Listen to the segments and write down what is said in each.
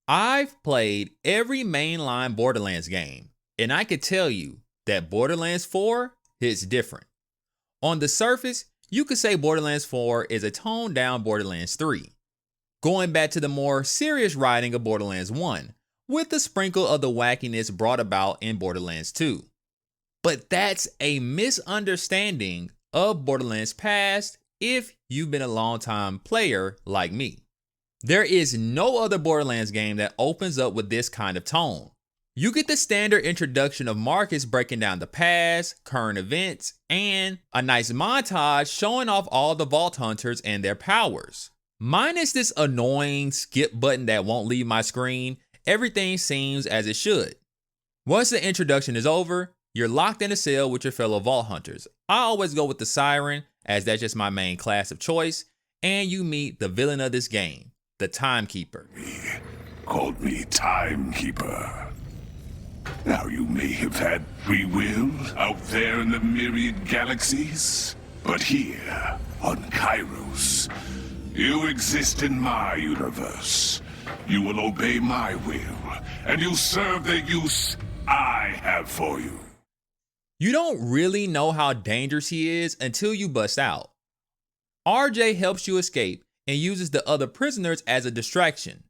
I've played every mainline Borderlands game, and I can tell you that Borderlands 4 hits different. On the surface, you could say Borderlands 4 is a toned down Borderlands 3, going back to the more serious writing of Borderlands 1, with a sprinkle of the wackiness brought about in Borderlands 2. But that's a misunderstanding of Borderlands past if you've been a long-time player like me. There is no other Borderlands game that opens up with this kind of tone. You get the standard introduction of Marcus breaking down the past, current events, and a nice montage showing off all the Vault Hunters and their powers. Minus this annoying skip button that won't leave my screen, everything seems as it should. Once the introduction is over, you're locked in a cell with your fellow Vault Hunters. I always go with the Siren, as that's just my main class of choice, and you meet the villain of this game, the Timekeeper. He called me Timekeeper. Now you may have had free will out there in the myriad galaxies, but here, on Kairos, you exist in my universe. You will obey my will, and you'll serve the use I have for you. You don't really know how dangerous he is until you bust out. RJ helps you escape and uses the other prisoners as a distraction.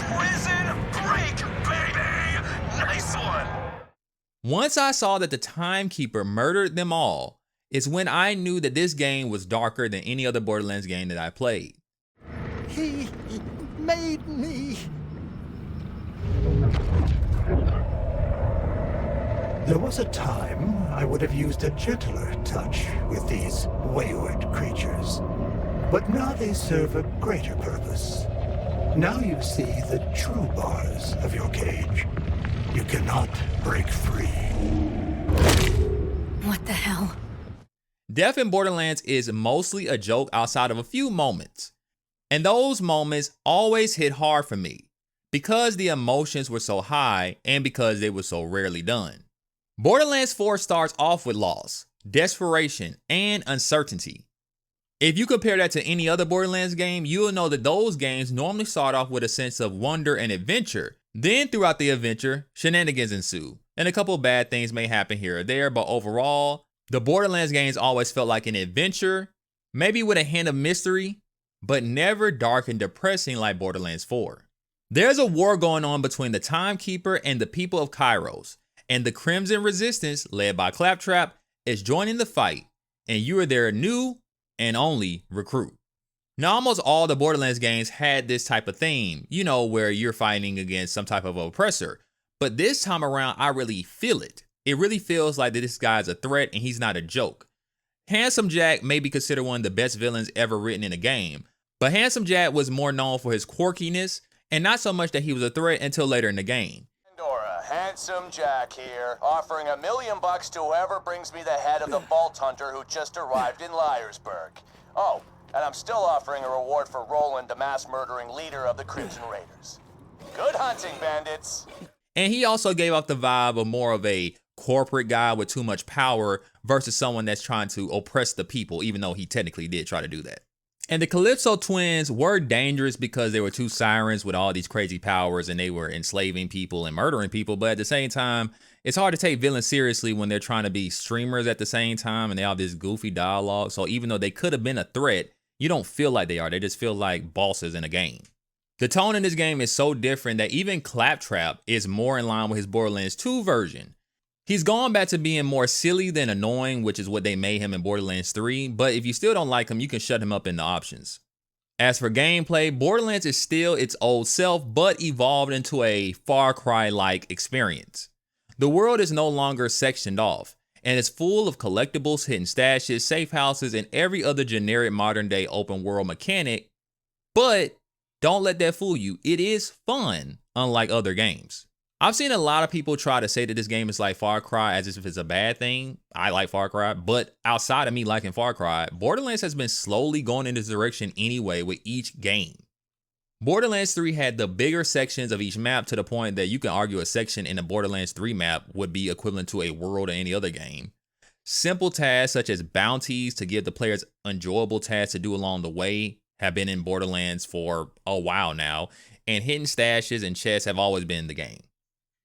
Prison break, baby! Nice one! Once I saw that the Timekeeper murdered them all, is when I knew that this game was darker than any other Borderlands game that I played. He made me. There was a time I would have used a gentler touch with these wayward creatures. But now they serve a greater purpose. Now you see the true bars of your cage. You cannot break free. What the hell? Death in Borderlands is mostly a joke outside of a few moments. And those moments always hit hard for me because the emotions were so high and because they were so rarely done. Borderlands 4 starts off with loss, desperation, and uncertainty. If you compare that to any other Borderlands game, you'll know that those games normally start off with a sense of wonder and adventure. Then throughout the adventure, shenanigans ensue, and a couple of bad things may happen here or there, but overall, the Borderlands games always felt like an adventure, maybe with a hint of mystery, but never dark and depressing like Borderlands 4. There's a war going on between the Timekeeper and the people of Kairos, and the Crimson Resistance, led by Claptrap, is joining the fight, and you are their new and only recruit. Now, almost all the Borderlands games had this type of theme, you know, where you're fighting against some type of oppressor, but this time around, I really feel it. It really feels like that this guy's a threat and he's not a joke. Handsome Jack may be considered one of the best villains ever written in a game, but Handsome Jack was more known for his quirkiness and not so much that he was a threat until later in the game. Handsome Jack here, offering $1 million to whoever brings me the head of the Vault Hunter who just arrived in Liarsburg. Oh, and I'm still offering a reward for Roland, the mass-murdering leader of the Crimson Raiders. Good hunting, bandits! And he also gave off the vibe of more of a corporate guy with too much power versus someone that's trying to oppress the people, even though he technically did try to do that. And the Calypso twins were dangerous because they were two sirens with all these crazy powers and they were enslaving people and murdering people. But at the same time, it's hard to take villains seriously when they're trying to be streamers at the same time and they have this goofy dialogue. So even though they could have been a threat, you don't feel like they are. They just feel like bosses in a game. The tone in this game is so different that even Claptrap is more in line with his Borderlands 2 version. He's gone back to being more silly than annoying, which is what they made him in Borderlands 3, but if you still don't like him, you can shut him up in the options. As for gameplay, Borderlands is still its old self, but evolved into a Far Cry-like experience. The world is no longer sectioned off, and it's full of collectibles, hidden stashes, safe houses, and every other generic modern-day open-world mechanic, but don't let that fool you, it is fun, unlike other games. I've seen a lot of people try to say that this game is like Far Cry as if it's a bad thing. I like Far Cry, but outside of me liking Far Cry, Borderlands has been slowly going in this direction anyway with each game. Borderlands 3 had the bigger sections of each map to the point that you can argue a section in a Borderlands 3 map would be equivalent to a world or any other game. Simple tasks such as bounties to give the players enjoyable tasks to do along the way have been in Borderlands for a while now, and hidden stashes and chests have always been in the game.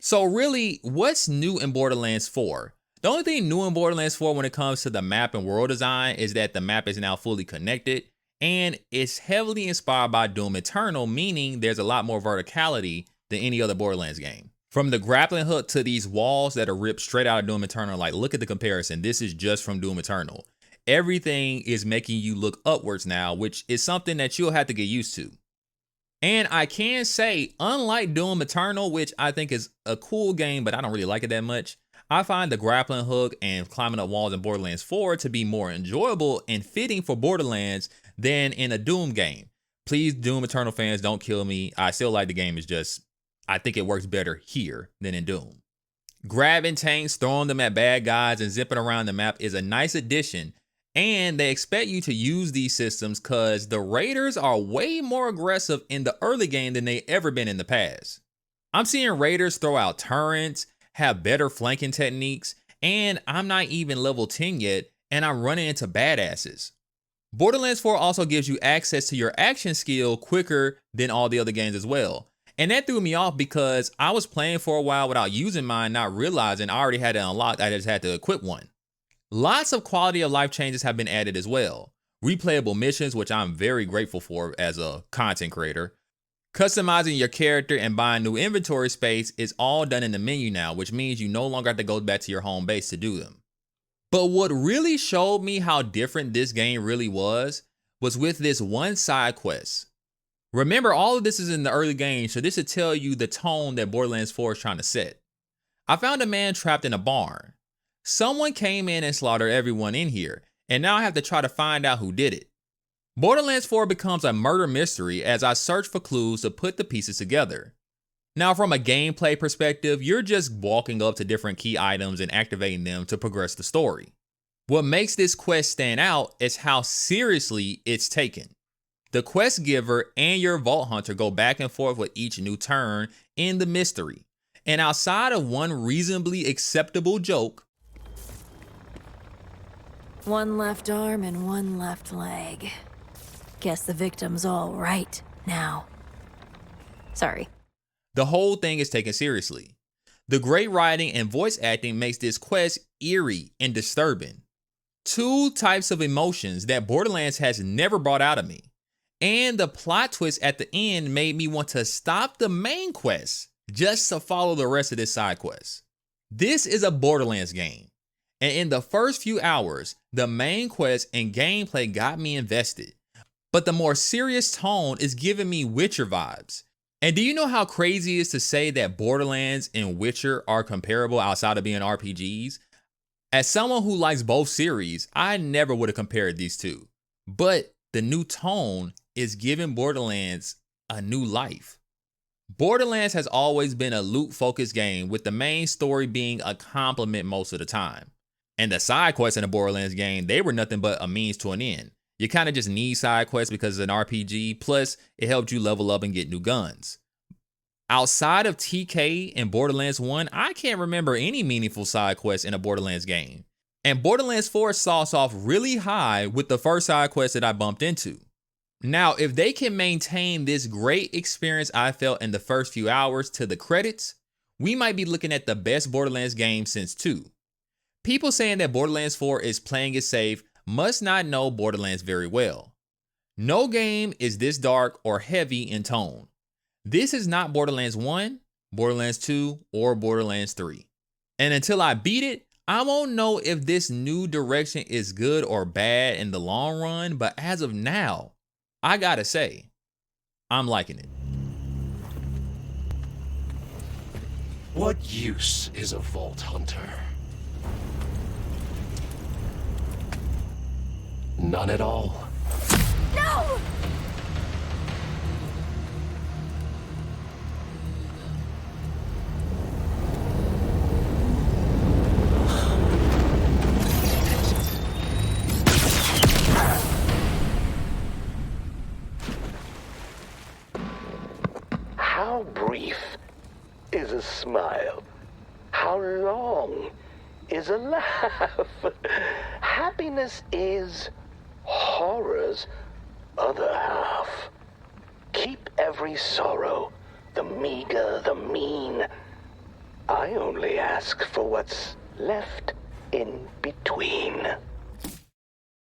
So really, what's new in Borderlands 4? The only thing new in Borderlands 4 when it comes to the map and world design is that the map is now fully connected, and it's heavily inspired by Doom Eternal, meaning there's a lot more verticality than any other Borderlands game. From the grappling hook to these walls that are ripped straight out of Doom Eternal, like look at the comparison. This is just from Doom Eternal. Everything is making you look upwards now, which is something that you'll have to get used to. And I can say, unlike Doom Eternal, which I think is a cool game, but I don't really like it that much, I find the grappling hook and climbing up walls in Borderlands 4 to be more enjoyable and fitting for Borderlands than in a Doom game. Please, Doom Eternal fans, don't kill me. I still like the game. It's just, I think it works better here than in Doom. Grabbing tanks, throwing them at bad guys, and zipping around the map is a nice addition. And they expect you to use these systems because the raiders are way more aggressive in the early game than they ever been in the past. I'm seeing raiders throw out turrets, have better flanking techniques, and I'm not even level 10 yet, and I'm running into badasses. Borderlands 4 also gives you access to your action skill quicker than all the other games as well. And that threw me off because I was playing for a while without using mine, not realizing I already had it unlocked. I just had to equip one. Lots of quality of life changes have been added as well. Replayable missions, which I'm very grateful for as a content creator. Customizing your character and buying new inventory space is all done in the menu now, which means you no longer have to go back to your home base to do them. But what really showed me how different this game really was with this one side quest. Remember, all of this is in the early game, so this should tell you the tone that Borderlands 4 is trying to set. I found a man trapped in a barn. Someone came in and slaughtered everyone in here, and now I have to try to find out who did it. Borderlands 4 becomes a murder mystery as I search for clues to put the pieces together. Now, from a gameplay perspective, you're just walking up to different key items and activating them to progress the story. What makes this quest stand out is how seriously it's taken. The quest giver and your vault hunter go back and forth with each new turn in the mystery. And outside of one reasonably acceptable joke, one left arm and one left leg. Guess the victim's all right now. Sorry. the whole thing is taken seriously. The great writing and voice acting makes this quest eerie and disturbing. Two types of emotions that Borderlands has never brought out of me. And the plot twist at the end made me want to stop the main quest just to follow the rest of this side quest. This is a Borderlands game, and in the first few hours, the main quest and gameplay got me invested. But the more serious tone is giving me Witcher vibes. And do you know how crazy it is to say that Borderlands and Witcher are comparable outside of being RPGs? As someone who likes both series, I never would have compared these two. But the new tone is giving Borderlands a new life. Borderlands has always been a loot-focused game, with the main story being a complement most of the time. And the side quests in the Borderlands game, they were nothing but a means to an end. You kind of just need side quests because it's an RPG, plus it helped you level up and get new guns. Outside of TK and Borderlands 1, I can't remember any meaningful side quests in a Borderlands game. And Borderlands 4 starts off really high with the first side quest that I bumped into. Now, if they can maintain this great experience I felt in the first few hours to the credits, we might be looking at the best Borderlands game since 2. People saying that Borderlands 4 is playing it safe must not know Borderlands very well. No game is this dark or heavy in tone. This is not Borderlands 1, Borderlands 2, or Borderlands 3. And until I beat it, I won't know if this new direction is good or bad in the long run, but as of now, I gotta say, I'm liking it. What use is a Vault Hunter? None at all. No! How brief is a smile? How long is a laugh? Happiness is horror's other half. every sorrow, the meager, the mean. I only ask for what's left in between.